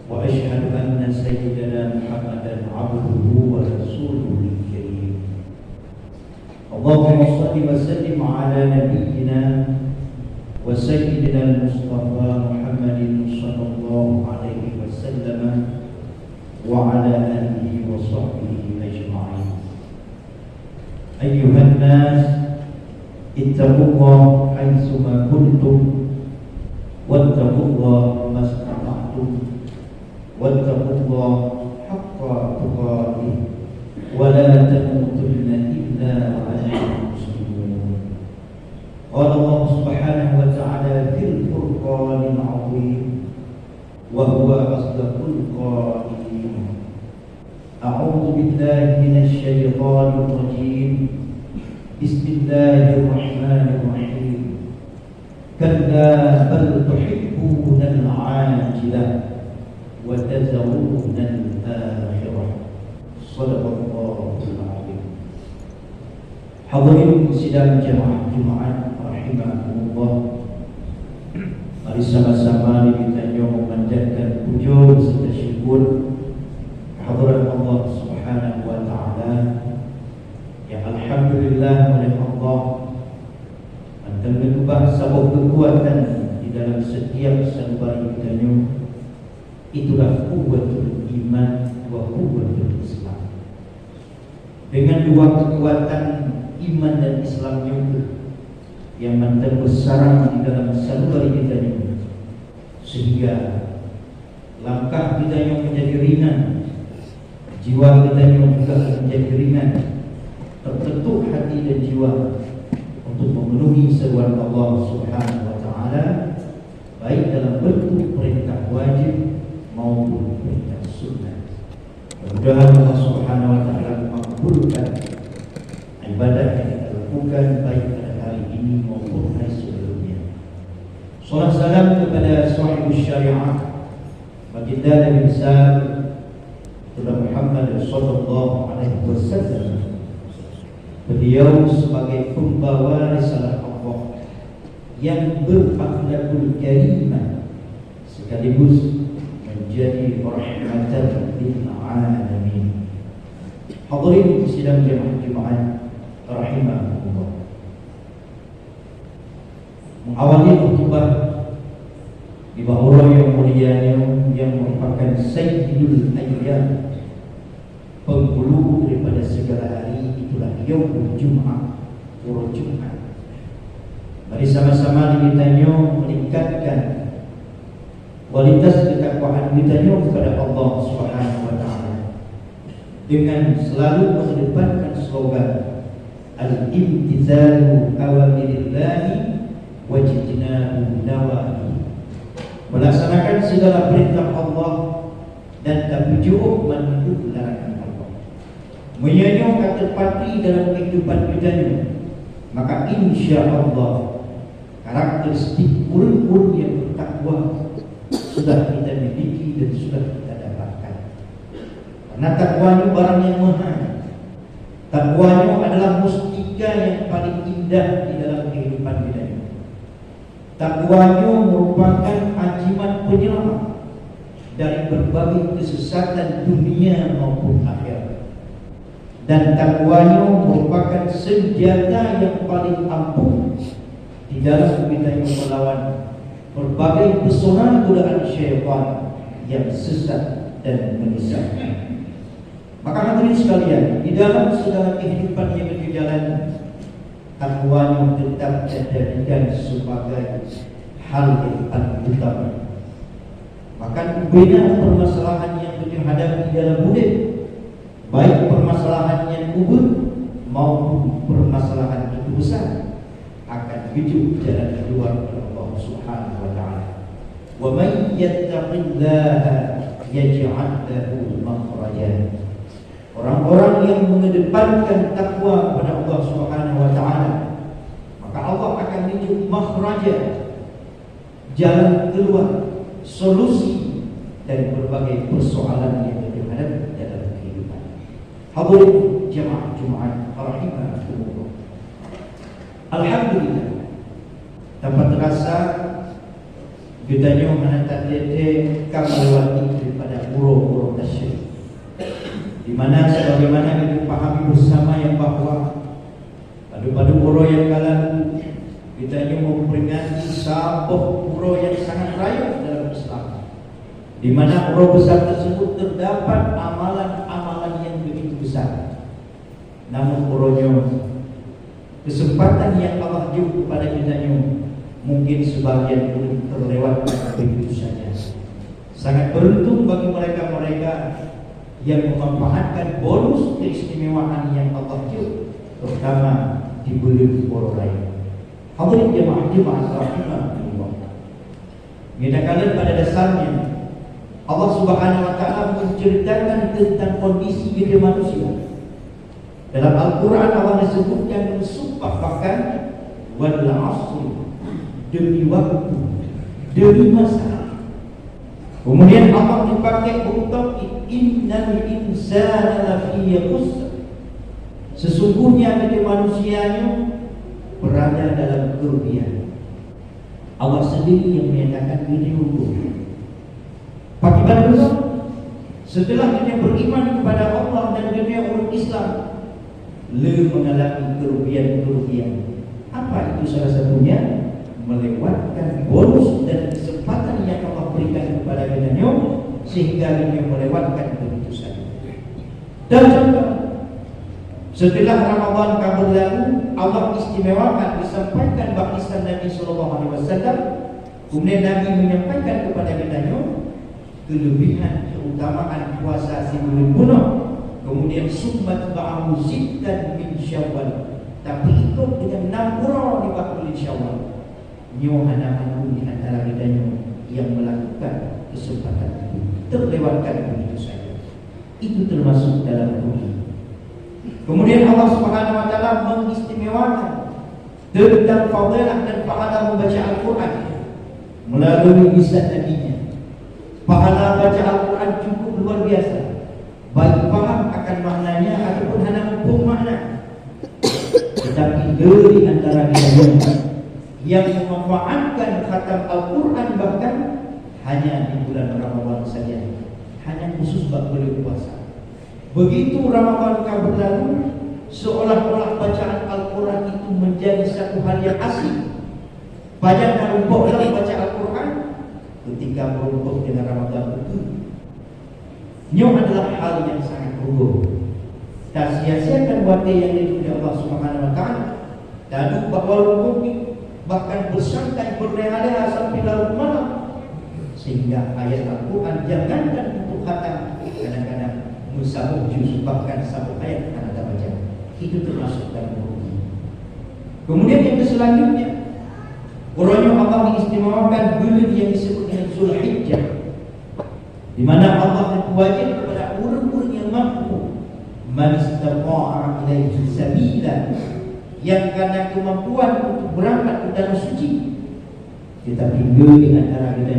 وأشهد أن سيدنا محمدا عبده ورسوله الكريم. اللهم صل وسلم على نبينا وسيدنا المصطفى محمد صلى الله عليه وسلم وعلى آله وصحبه أجمعين. أيها الناس اتقوا الله حيثما كنتم واتقوا الله ما استطعتم واتقوا الله حق تقاته ولا تموتن إلا وأنتم مسلمون. قال الله سبحانه وتعالى في الفرقان العظيم وهو أصدق القائلين: أعوذ بالله من الشيطان الرجيم بسم الله الرحمن الرحيم كلا بل تحبون العاجلة وتذرون الآخرة. صدق الله العظيم. Hadirin sidang jemaah Jumaat rahimakumullah, mari sama-sama kita memanjatkan puji serta syukur kehadirat Allah Subhanahu wa taala yang alhamdulillah oleh Allah menambah sebuah kekuatan di dalam setiap sanubari kita. Itulah kuwatul iman wa kuwatul Islam. Dengan dua kekuatan iman dan Islam yang bersarang di dalam sanubari kita, sehingga langkah kita yang menjadi ringan, jiwa kita yang juga menjadi ringan, tertentu hati dan jiwa untuk memenuhi seruan Allah Subhanahu wa taala, baik dalam bentuk perintah wajib maupun perintah sunnah. Mudah-mudahan Allah Subhanahu wa taala mengabulkan ibadah yang kita lakukan baik pada hari ini maupun hari sebelumnya. Salam salam kepada sahibus syariah baginda Nabi besar Muhammad sallallahu alaihi wasallam. Beliau sebagai pembawa risalah Allah yang berakhlakul karimah sekaligus menjadi rahmatan lil alamin. Hadirin sidang jemaah Jumaat rahimakumullah, mengawali khutbah di bawah yang mulia yang merupakan sayyidul ayyam, penghulu daripada segala hari, itulah yaumul Jumat, hari Jumat. Mari sama-sama kita meningkatkan kualitas ketakwaan kita kepada Allah Subhanahu wa taala dengan selalu mengedepankan slogan al-imtithalu awamirillahi wajtinabu nawahi, melaksanakan segala perintah Allah dan tak berjauh menunduk larangan Allah, menyanyikan kata pati dalam kehidupan kita, maka insya Allah karakteristik murid-murid yang bertakwa sudah kita miliki dan sudah kita dapatkan. Karena takwa itu barang yang mahal. Takwa itu adalah mustika yang paling indah di dalam kehidupan kita. Takwa itu merupakan ajimat penyelamat dari berbagai kesesatan dunia maupun akhirat. Dan takwa itu merupakan senjata yang paling ampuh di dalam kita melawan berbagai pesona godaan syaitan yang sesat dan menyesatkan. Maka hadirin sekalian, di dalam segala kehidupan yang berjalan, takwa yang tetap dijadikan sebagai hal yang paling utama. Maka beda permasalahan yang dihadapi di dalam hidup, baik permasalahan yang kubur maupun permasalahan yang besar, akan hidup jalan keluar Allah Subhanahu wa taala. Wa may yattaqillaha yaj'al lahu makhraja. Orang-orang yang mengedepankan takwa kepada Allah Subhanahu wa taala, maka Allah akan hidup makhraja, jalan keluar, solusi dari berbagai persoalan yang dihadapi dalam kehidupan. Hadirin jemaah Jumaat rahimakumullah. Alhamdulillah, tanpa terasa Kita nyo menantat dede kamu lewati daripada pura-pura tasyrik. Di mana sebagaimana kita pahami bersama yang bahwa pada pura yang kala kita nyo memperingati sabuk pura yang sangat raya dalam Islam. Di mana pura besar tersebut terdapat amalan-amalan yang begitu besar. Namun puranya kesempatan yang Allah beri kepada kita mungkin sebagian pun terlewatkan begitu saja. Sangat beruntung bagi mereka-mereka yang memanfaatkan bonus keistimewaan yang Allah beri, terutama di bulan pura raya. Hadirin jemaah rahimahullah. Kita kalian pada dasarnya Allah Subhanahu wa taala menceritakan tentang kondisi hidup manusia. Dalam Al-Quran Allah disebutkan bersumpah bahkan wal 'asr, demi waktu, demi masa. Kemudian Allah dipakai untuk innal insana lafi khusr. Sesungguhnya hidup manusianya berada dalam kerugian. Allah sendiri yang menyatakan ini hukum. Bagi manusia setelah dia beriman kepada Allah dan dia umat Islam, mengalami kerugian-kerugian. Apa itu? Salah satunya melewatkan bonus dan kesempatan yang Allah berikan kepada kita sehingga dia melewatkan begitu saja. Dan contoh, setelah Ramadan kabul lalu Allah istimewakan disampaikan baptisan Nabi sallallahu alaihi wasallam. Kemudian Nabi menyampaikan kepada kita kelebihan keutamaan puasa 10 bulan. Kemudian summat ba'ahu ziddan min Syawal, tapi ikut dengan 6 bulan di bulan Syawal. Nyohana manu di antara kita yang melakukan kesempatan itu terlewatkan begitu saja. Itu termasuk dalam rugi. Kemudian Allah Subhanahu wa taala mengistimewakan tentang fadilah dan pahala membaca Al-Quran melalui lisan nabinya. Pahala baca Al-Quran cukup luar biasa, baik paham akan maknanya ataupun hanya hukum makna. Tetapi dari antara kita yang memanfaatkan khatam Al-Quran bahkan hanya di bulan Ramadan saja, hanya khusus bagi bulan puasa. Begitu Ramadan kabul lalu, seolah-olah bacaan Al-Quran itu menjadi satu hal yang asing. Banyak merumpuk dalam baca Al-Quran ketika merumpuk dengan Ramadan itu. Ini adalah hal yang sangat gugur. Tak sia-siakan waktu yang diridhoi Allah Subhanahu wa taala. Dan bahwa rukuk bahkan bersantai berleha-leha sampai larut malam, sehingga ayat Al-Quran jangankan untuk khatam, kadang-kadang musabuk juz bahkan satu ayat akan ada baca. Itu termasuk dalam rugi. Kemudian yang selanjutnya, Qur'annya Allah mengistimewakan bulan yang disebut dengan Zulhijjah, di mana Allah wajib kepada orang-orang yang mampu, man istata'a ilaihi sabila, yang karena kemampuan untuk berangkat ke tanah suci. Tetapi di antara kita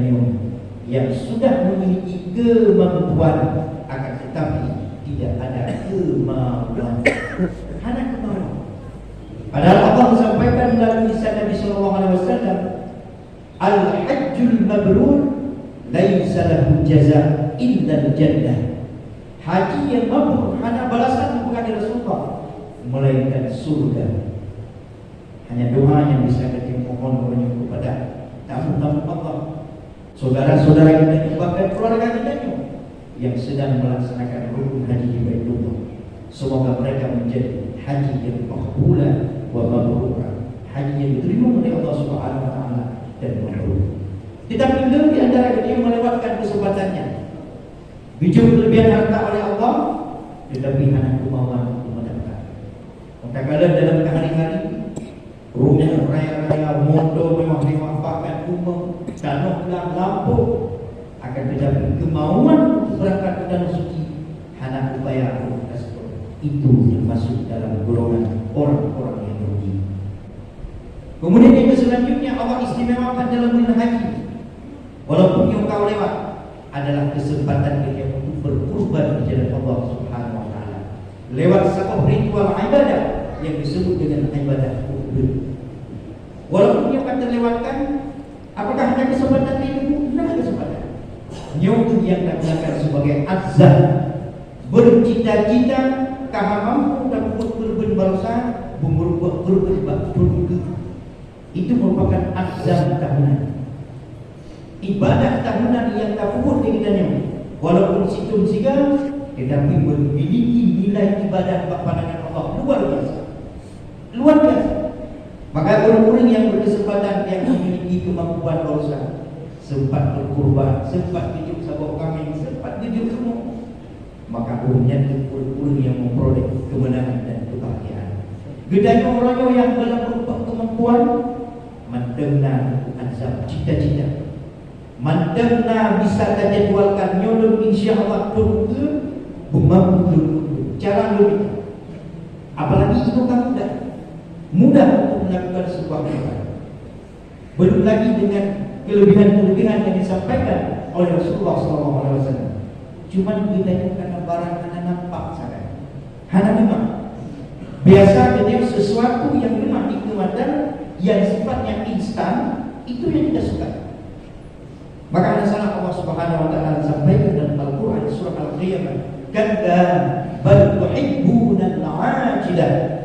yang sudah memiliki kemampuan, akan tetapi tidak ada kemampuan, hanya kemampuan. Padahal Allah sampaikan dalam lisan Nabi sallallahu alaihi wasallam, al-hajjul mabrur laisa lahu jazaa illa al-jannah. Haji yang mabrur hanya balasan bukan dari Rasulullah, melainkan surga. Hanya doa yang bisa kita mohon kepada tamu-tamu Allah, saudara-saudara kita, bahkan keluarga kita yang sedang melaksanakan rukun haji di Baitullah. Semoga mereka menjadi haji yang makbulah wa mabrurah, haji yang diterima oleh Allah Subhanahu wa taala dan mabrur. Tetapi di antara kita yang melewatkan kesempatannya, bijak kelebihan harta oleh Allah, tetapi hanya kemauan untuk mendapatkan. Kadang-kadang dalam hari-hari rumah raya-raya mondo memang dimanfaatkan umum, tanah dan lampu, akan tetapi kemauan untuk berangkat ke tanah suci hanya upaya tersebut. Itu termasuk dalam golongan orang-orang yang rugi. Kemudian yang selanjutnya Allah istimewakan dalam bulan haji, walaupun yang kau lewat adalah kesempatan kita untuk berkurban di jalan Allah Subhanahu wa taala lewat satu ritual ibadah yang disebut dengan ibadah kurban. Walaupun yang akan terlewatkan Apakah ada kesempatan itu? Tidak ada kesempatan. Nyoba yang digunakan sebagai azam, bercita-cita, kaha mampu dan berben bangsa, berubah. Itu merupakan azam tahunan. Ibadah tahunan yang tak puput di kita nyoba. Walaupun situng siga, tetapi memiliki nilai ibadah pandangan Allah luar biasa. Luar biasa. Maka orang-orang yang berkesempatan yang memiliki kemampuan dosa, sempat berkorban, sempat hidup sabuk kambing, sempat hidup semua, maka umumnya orang-orang yang memperoleh kemenangan dan kebahagiaan. Gedanya orangnya yang dalam berupa kemampuan mendengar azab cita-cita, mendengar bisa terjadwalkan nyolong insya-Allah turun ke bumbu cara lebih. Apalagi itu kan mudah untuk melakukan sebuah perkara. Belum lagi dengan kelebihan-kelebihan yang disampaikan oleh Rasulullah SAW. Cuma bedanya karena barang hanya nampak saja. Hanya memang biasa dia sesuatu yang memang dinikmatan yang sifatnya instan, itu yang kita suka. Maka ada salah Allah Subhanahu wa taala sampaikan dalam Al-Qur'an surah Al-Qiyamah, "Kalla bal tuhibbuna al-'ajilah."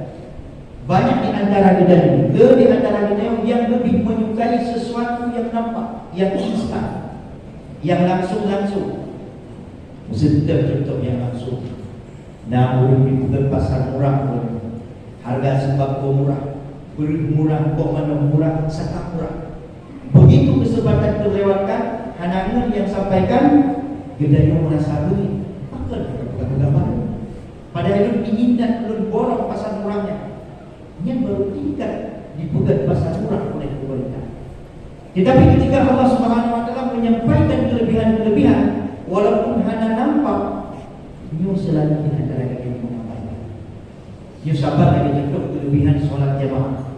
Banyak di antara kita yang lebih menyukai sesuatu yang nampak, yang instan, yang langsung. Sedang contoh yang langsung. Namun di pasar murah pun harga sembako murah, beri murah, kok mana murah, saka murah. Begitu kesempatan terlewatkan, hanangan yang sampaikan, gedanya merasa beli, pakai bukan. Padahal ingin dan belum borong pasar murahnya. Yang baru tingkat dibuat pasar murah oleh pemerintah. Tetapi ketika Allah Subhanahu wa taala menyampaikan kelebihan-kelebihan, walaupun hanya nampak, nyu selalu di antara kita mengamalkan. Nyu sabar dengan kelebihan solat jamaah.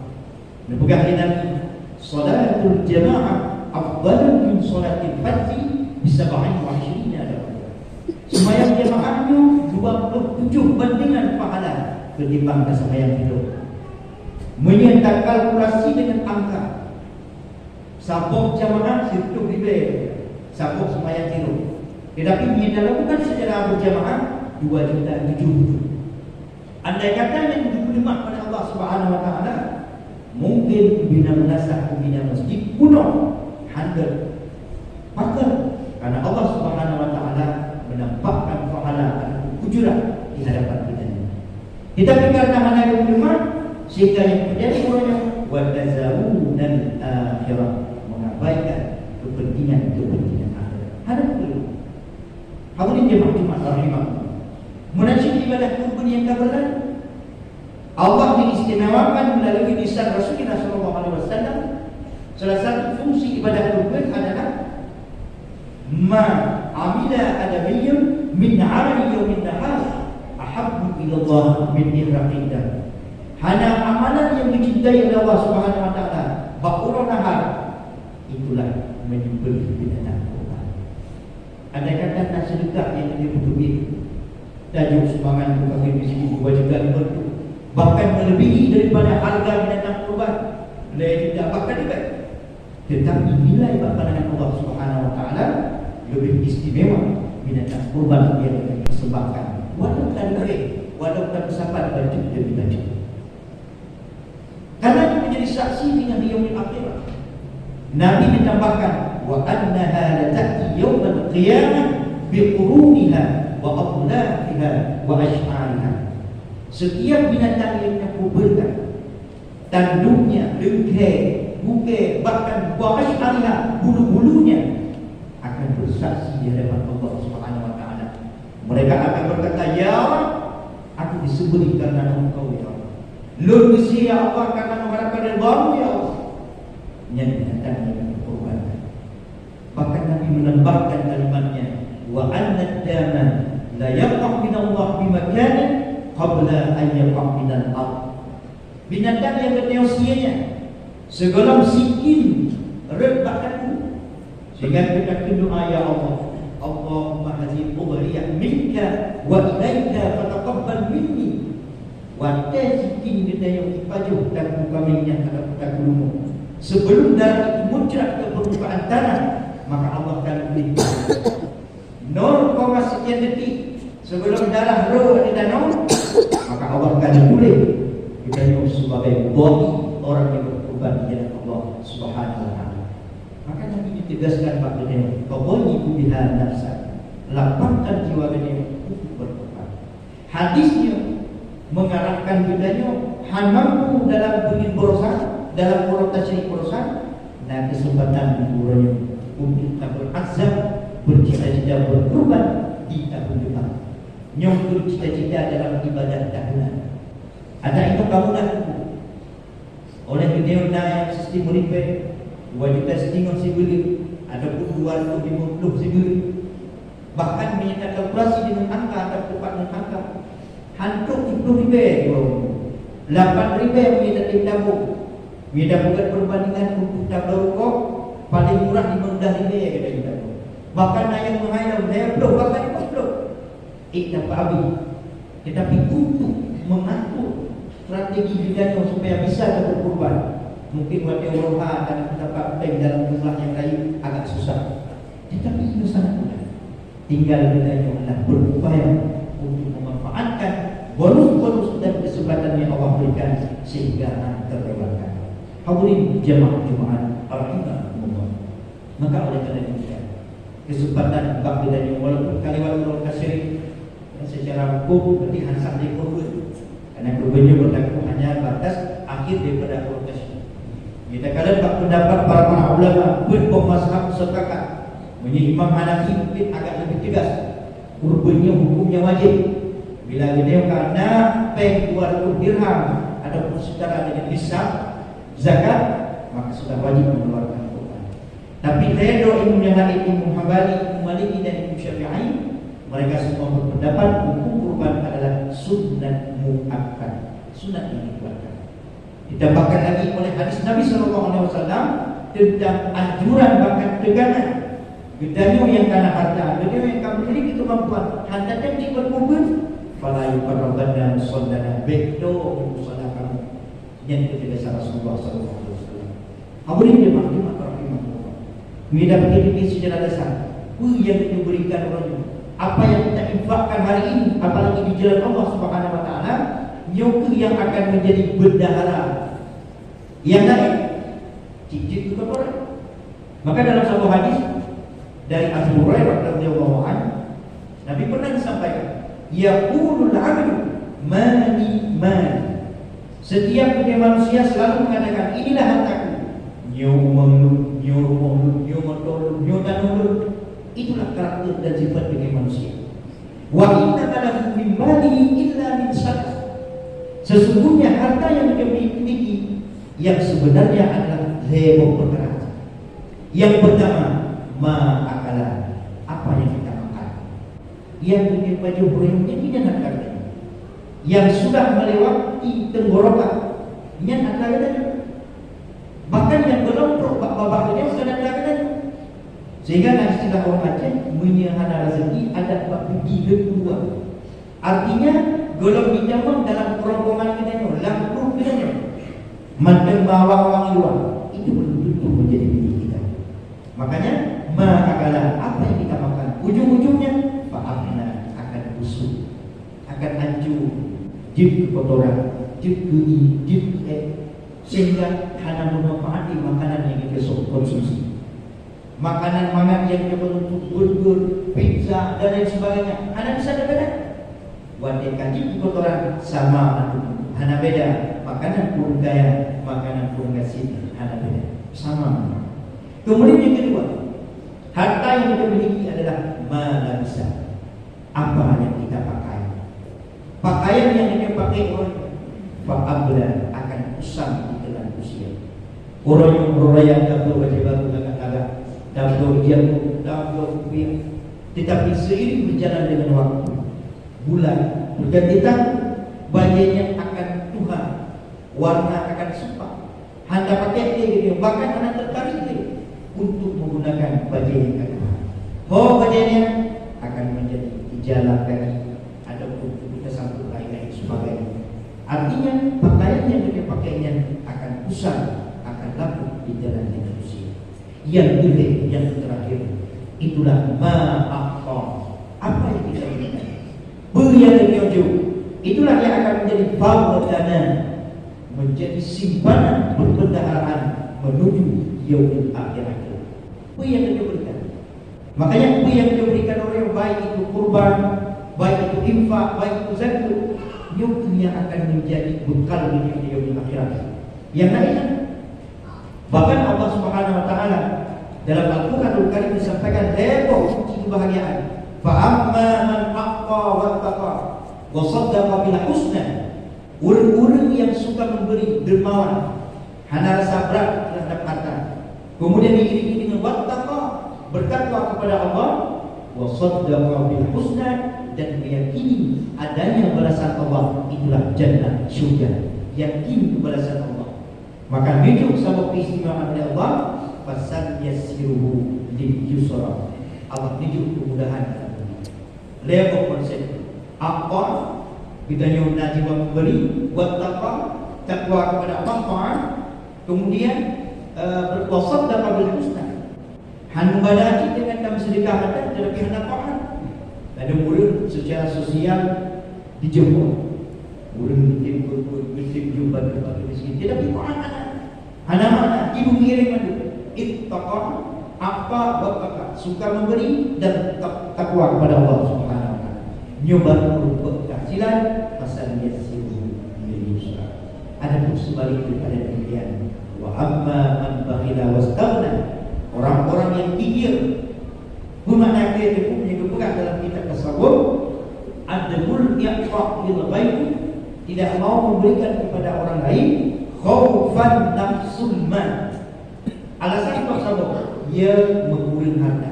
Nebugah Nabi, salatul jamaah afdalu min salatil fardhi bi 27 darajah. Sembahyang jamaahnya 27 bandingan pahala ketimbang sembahyang hidup. Menyatakan kalkulasi dengan angka. Sabuk jamaah situ ribe, sabuk sembahyang hidup. Tetapi menyatakan secara berjamaah 2.700.000. Andai kata yang diterima pada Allah Subhanahu wa taala, mungkin bina menasah bina masjid kuno 100 pakar, karena Allah Subhanahu wa taala menampakkan pahala ujurah di hadapan kita. Tetapi karena hanya diterima, sehingga yang terjadi orangnya wadazawun dan akhirah, mengabaikan kepentingan akhirat. Hadap dulu. Hadirin jemaah Jumat rahimah. Munajat ibadah kurban yang kabaran, Allah diistimewakan melalui lisan Rasulullah SAW. Salah satu fungsi ibadah kurban adalah ma amila adamiyyun min 'amali yawmin nahar ahabbu ila Allah min ihraqid dam. Hanya amalan yang dicintai oleh Allah Subhanahu wa taala, bakura nahar, itulah menyembelih binatang kurban. Ada kata tak sedekah yang dia berduit, tajuk sumbangan untuk kami miskin kewajiban itu bahkan melebihi daripada harga binatang kurban. Dia tidak bahkan juga. Tetapi nilai pandangan Allah Subhanahu wa taala lebih istimewa binatang kurban yang dipersembahkan. Walau tak baik, walau tak bersahabat baju demi baju. Karena itu menjadi saksi dengan yaumil akhirah. Nabi ditambahkan wa annaha la ta'ti yaumal qiyamah biquruniha wa adlafiha wa ash'ariha. Setiap binatang yang dikurbankan, tanduknya, dengkek, buke, bahkan buah ash'ariha, bulu-bulunya akan bersaksi di hadapan Allah Subhanahu wa taala. Mereka akan berkata, "Ya Allah, aku disembelih karena Engkau ya Allah. Lu ya Allah karena mengharapkan ridha-Mu ya Allah." Yang binatang yang dikurbankan. Bahkan Nabi menambahkan kalimatnya, "Wa anna ad-dama la yaqa' min Allah bi makanin qabla an yaqa' min al-ard." Binatang yang keteusianya segala sikin rebahkan, sehingga kita doa, "Ya Allah, Allahumma hadhihi udhiyah minka wa ilaika fataqabbal minni." Wadah sikin kita yang ipajuh dan kaminya pada dulu sebelum darah itu muncrat ke permukaan tanah, maka Allah akan beri 0, sekian detik sebelum darah roh di danau, maka Allah akan tulis kita sebagai bagi orang yang berkorban di jalan Allah Subhanahu wa taala. Maka Nabi ditegaskan pada dia, "Qawliku biha nafsa." Lapangkan jiwa dia untuk berkorban. Hadisnya mengarahkan bedanya mampu dalam bunyi borosan, dalam konotasi borosan, nah kesempatan buranya untuk tak berazam, bercita-cita berkorban di tahun depan. Nyongkur cita-cita dalam ibadah tahunan. Ada itu kamu dah oleh video yang sistem meripe 2,5 juta sibuli ataupun 250 sibuli, bahkan minta kalkulasi dengan angka atau tepat dengan angka hantuk 10,000 8,000 minta tim tabung, minta bukan perbandingan untuk tabung rokok paling murah 15,000 kita minta, bahkan yang menghayal saya belum bahkan 40 dapat habis. Tetapi untuk mengatur strategi bidangnya supaya bisa berkorban, mungkin buat orang akan dapat time dalam jumlah yang lain agak susah, tetapi itu sangat mudah. Tinggal bidangnya adalah berupaya untuk memanfaatkan bonus-bonus dan kesempatan yang Allah berikan sehingga terlewatkan. Hadirin jemaah Jumat rahimahumullah. Maka oleh kerana itu kesempatan bab bidangnya walaupun kalimat Allah kasih secara hukum berarti hansah dia korban, karena korbannya berlaku hanya batas akhir daripada proses. Kita kalian bab pendapat para ulama berpemazhab sepakat, Imam Hanafi mungkin agak lebih tegas, korbannya hukumnya wajib. Bila dia karena peng 200 dirham ataupun secara dengan hisab zakat, maka sudah wajib mengeluarkan korban. Tapi redo Imam yang lain, Imam Hambali, Imam Maliki dan Imam Syafi'i, mereka semua berpendapat hukum kurban adalah sunnah muakkad, sunat yang dikeluarkan. Ditambahkan lagi oleh hadis Nabi SAW tentang anjuran bahkan tegangan gedanyo yang karena harta, gedanyo yang kamu miliki kemampuan, harta dan jika berkubur, fala yuqarrabanna musallana bedo musalla kamu yang ketika Rasulullah SAW. Hadirin jemaah rahimahullah. Kita dapat secara dasar, yang diberikan orang apa yang kita infakkan hari ini, apalagi di jalan Allah Subhanahu wa taala, itu yang akan menjadi bendahara. Yang lain cicit juga orang. Maka dalam satu hadis dari Abu Hurairah radhiyallahu anhu, Nabi pernah sampaikan, yaqulul 'abdu mali mali. Setiap manusia selalu mengatakan, inilah hartaku. Nyu itulah karakter dan sifat dengan manusia. Wa inna lahu min malihi illa min sadaqah. Sesungguhnya harta yang dia miliki yang sebenarnya adalah lewat perkara. Yang pertama, ma'akala, apa yang kita makan. Yang bikin baju berhenti tidak harta. Yang sudah melewati tenggorokan, ini harta. Bahkan yang belum babaknya sudah ada. Sehingga istilah orang Aceh menyehana rezeki ada bab gigi kedua. Artinya golong pinjaman dalam kerongkongan kita ini lampung kita manteng bawang wang luar itu belum tentu menjadi milik kita. Makanya ma'akala, apa yang kita makan ujung-ujungnya fa'afna, akan busuk, akan hancur, jid kotoran, jid gigi, jid sehingga hanya memanfaati makanan yang kita konsumsi. Makanan-makanan yang kita untuk burger, pizza dan lain sebagainya, hanya bisa berbeda. Wadai kaji kotoran sama, hanya beda. Makanan pun gaya, makanan pun kasih, hanya beda, sama. Kemudian yang kedua, harta yang kita miliki adalah malabisa, apa yang kita pakai. Pakaian yang kita pakai orang fa'abla akan usang di dalam usia. Orang yang berraya dapur wajib agak dapur ilmu, dapur rupiah. Tetapi seiring berjalan dengan waktu, bulan berganti tahun, bajunya akan tuhan, warna akan sepak. Anda pakai dia, bahkan anda tertarik dia untuk menggunakan baju yang kedua. Oh, bajunya akan menjadi jalan kaki ataupun kita sambut lain sebagainya. Artinya pakaian yang dia pakainya akan usang, akan laku di jalan manusia. yang pilih, yang terakhir. Itulah ma'aqqa, apa yang kita berikan. Yang dituju, itulah yang akan menjadi baghdana, menjadi simpanan perbendaharaan menuju yaumil akhirah. Yang kita berikan. Makanya yang kita berikan oleh baik itu kurban, baik itu infak, baik itu zakat, itu yang akan menjadi bekal di yaumil akhirah. Yang lainnya, bahkan Allah Subhanahu wa taala dalam Al-Qur'anul Karim disampaikan level kunci kebahagiaan. Fa amma man aqqa wattaqa wa saddaqa bil husna. Orang-orang yang suka memberi dermawan, hana rasa berat terhadap harta, kemudian diiringi dengan wattaqa, bertakwa kepada Allah, wa saddaqa bil husna, dan meyakini adanya balasan Allah, itulah jannah, syurga. Yakin balasan Allah, maka hidup sama keistimewaan oleh Allah. Fasal yasiruhu lil yusra, Allah hidup kemudahan. Level konsep apa bidanya najib memberi, wattaqa, takwa kepada Allah, kemudian berwasat dapat berhusna, hanbadati dengan dalam sedekah dan tetapi hendak taat. Ada murid secara sosial dijemput, murid jumpa kepada miskin, tetapi taat. Hana mana ibu ngirim madu, ittaqa, apa bapak suka memberi dan takwa kepada Allah Subhanahu wa taala. Nyoba berbuat kasihan pasal yasiru lil yusra. Ada pun sebaliknya pada demikian. Wa amma man bakhila wastaghna, orang-orang yang kikir, bermakna dia punya kepegang dalam kitab tasawuf, adamul i'ta' lil ghaib, tidak mau memberikan kepada orang lain, khaufan nafsul mal. Alasan tasawuf, ia mengurang harta.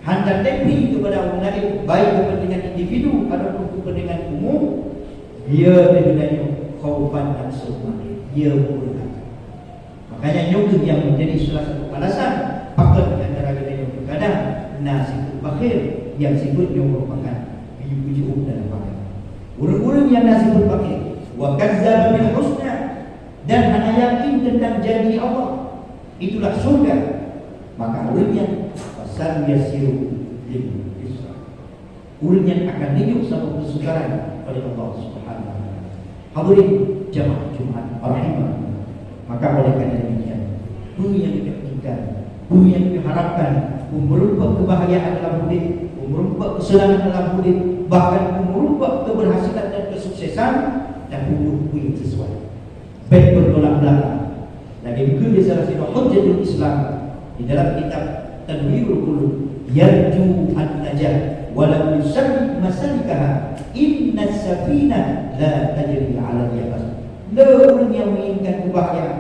Hendak lebih kepada orang lain, baik kepentingan individu ataupun kepentingan umum, dia dengan khaufan nafsul mal, ia mengurang harta. Makanya nyukur yang menjadi salah satu alasan pakat di antara kita yang berkadang nasib bakhil, yang sebutnya merupakan biju-biju dalam pakai. Orang-orang yang nasib bakhil wa kadzdzaba bil husna, dan hanya yakin tentang janji Allah, itulah surga, maka ulnya pasal yasiru lil yusra, ulnya akan hidup sama kesukaran oleh Allah Subhanahu wa taala. Hadirin jamaah Jumat rahimahullah. Maka oleh karena demikian, bumi yang kita inginkan, bumi yang kita harapkan, merupakan kebahagiaan dalam hidup, merupakan kesenangan dalam hidup, bahkan merupakan keberhasilan dan kesuksesan, dan bumi yang sesuai. Baik bertolak belakang. Lagi juga di salah satu hujjatul Islam di dalam kitab Tadwirul Qulub, yarju an-najah walau yusalli masalikaha, inna safina la tajri 'ala al-yabas. Orang yang menginginkan kebahagiaan,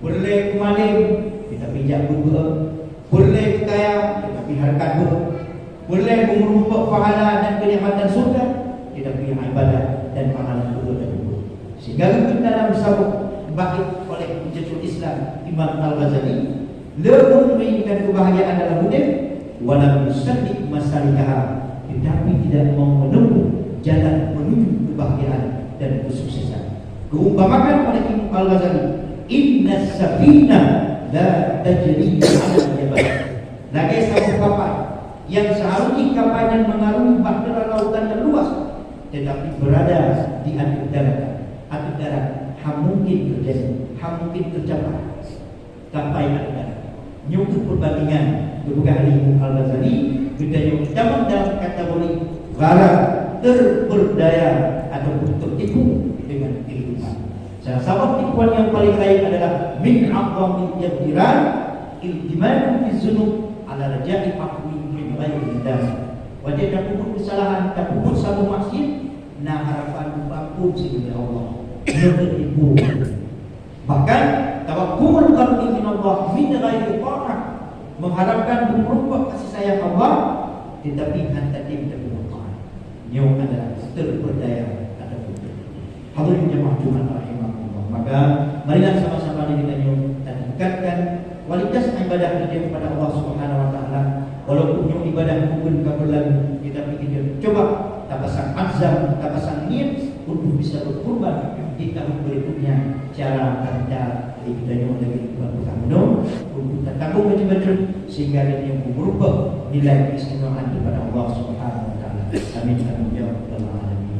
boleh kemalim kita pijak berbuat, boleh kaya kita piharkan berbuat, boleh merupakan pahala dan kenikmatan surga, kita pilih ibadah dan pahala berbuat dan berbuat. Sehingga dalam sabuk bait oleh Hujjatul Islam Imam Al-Ghazali, lebih menginginkan kebahagiaan dalam hidup, walau yusaddiq masalikaha, tetapi tidak mau menempuh jalan menuju kebahagiaan dan kesuksesan. Diumpamakan oleh Imam Al-Ghazali, inna safina la tajri 'ala al-jabal. Lagi satu kapal yang seharusnya kapalnya mengarungi bahtera lautan yang luas, tetapi berada di akhir darat. Akhir darat mungkin terjadi, mungkin tercapai. Kapal akhir darat. Nyukur perbandingan berbagai Imam Al-Ghazali kita yang dalam kategori barat terberdaya ataupun tertipu dengan kehidupan. Salah satu tipuan yang paling lain adalah min aqwamil jabran iltiman fi dzunub ala raja'i aqwi min ghairi hidayah. Wajib tak puput kesalahan, tak puput satu maksiat, nah harapan ampun sih Allah. Tertipu. Bahkan tawakkul qalbi min Allah min ghairi ta'ah, mengharapkan berupa kasih sayang Allah tetapi hantar dia tidak bertaat. Yang adalah terberdaya. Hadirin jemaah Jumat rahimahullah. Maka marilah sama-sama kita tingkatkan kualitas ibadah kita kepada Allah Subhanahu wa taala. Walaupun yang ibadah pun kabulan, kita pikir coba tapasang azam, tapasang niat untuk bisa berkorban di tahun berikutnya. Cara kita kita yang lagi berkamu kita tabung macam-macam sehingga ini yang berubah nilai keistimewaan daripada Allah Subhanahu Wa Taala. Amin amin ya rabbal alamin.